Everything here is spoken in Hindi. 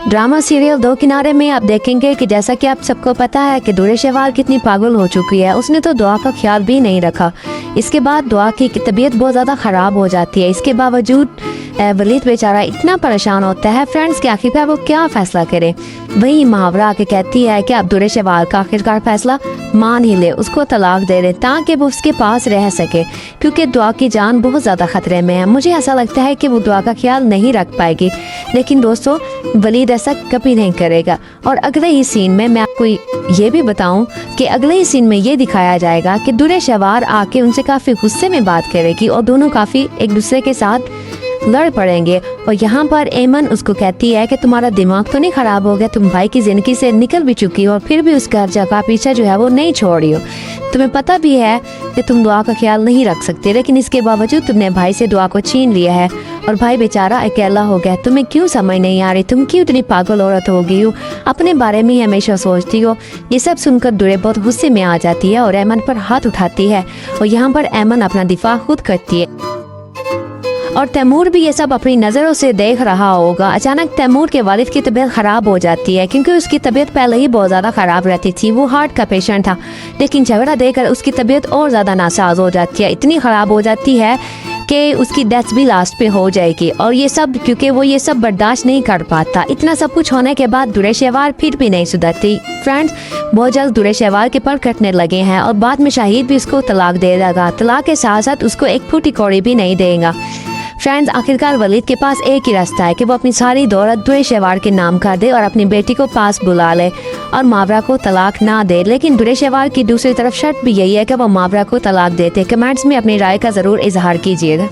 ड्रामा सीरियल दो किनारे में आप देखेंगे कि जैसा कि आप सबको पता है कि दुरे शेवाल कितनी पागल हो चुकी है। उसने तो दुआ का ख्याल भी नहीं रखा। इसके बाद दुआ की तबीयत बहुत ज़्यादा ख़राब हो जाती है। इसके बावजूद वलीद बेचारा इतना परेशान होता है फ्रेंड्स कि आखिरकार वो क्या फ़ैसला करे। वही मुहावरा आके कहती है कि अब दुरे शेवाल का आखिरकार फ़ैसला मान ही ले, उसको तलाक दे दे ताकि वो उसके पास रह सके, क्योंकि दुआ की जान बहुत ज़्यादा ख़तरे में है। मुझे ऐसा लगता है कि वो दुआ का ख्याल नहीं रख पाएगी, लेकिन दोस्तों वलीद ऐसा कभी नहीं करेगा। और अगले ही सीन में मैं आपको ये भी बताऊं कि अगले ही सीन में ये दिखाया जाएगा कि दुरे शेवाल आके उनसे काफ़ी गुस्से में बात करेगी और दोनों काफ़ी एक दूसरे के साथ लड़ पड़ेंगे। और यहाँ पर एमन उसको कहती है कि तुम्हारा दिमाग तो नहीं ख़राब हो गया, तुम भाई की ज़िंदगी से निकल भी चुकी हो और फिर भी उसका जगह पीछा जो है वो नहीं छोड़ रही हो। तुम्हें पता भी है कि तुम दुआ का ख्याल नहीं रख सकते, लेकिन इसके बावजूद तुमने भाई से दुआ को छीन लिया है और भाई बेचारा अकेला हो गया। तुम्हें क्यों समझ नहीं आ रही, तुम क्यों इतनी पागल औरत हो गई हो, अपने बारे में ही हमेशा सोचती हो। ये सब सुनकर दुरे बहुत गुस्से में आ जाती है और एमन पर हाथ उठाती है और यहाँ पर एमन अपना दिफा खुद करती है। और तैमूर भी ये सब अपनी नज़रों से देख रहा होगा। अचानक तैमूर के वालिद की तबीयत ख़राब हो जाती है, क्योंकि उसकी तबीयत पहले ही बहुत ज़्यादा ख़राब रहती थी। वो हार्ट का पेशेंट था, लेकिन झगड़ा देकर उसकी तबीयत और ज़्यादा नासाज हो जाती है, इतनी ख़राब हो जाती है कि उसकी डेथ भी लास्ट पे हो जाएगी। और ये सब क्योंकि वो ये सब बर्दाश्त नहीं कर पाता। इतना सब कुछ होने के बाद दुरे शेवाल फिर भी नहीं सुधरती। फ्रेंड्स, बहुत जल्द दुरे शेवाल के पर कटने लगे हैं और बाद में शाहिद भी उसको तलाक दे देगा। तलाक के साथ साथ उसको एक फूटी कौड़ी भी नहीं देगा। फ्रेंड्स, आखिरकार वलीद के पास एक ही रास्ता है कि वो अपनी सारी दौलत दुरे शेवाल के नाम कर दे और अपनी बेटी को पास बुला ले और मुहावरा को तलाक ना दे। लेकिन दुरे शेवाल की दूसरी तरफ शर्त भी यही है कि वो मुहावरा को तलाक देते। कमेंट्स में अपनी राय का ज़रूर इजहार कीजिएगा।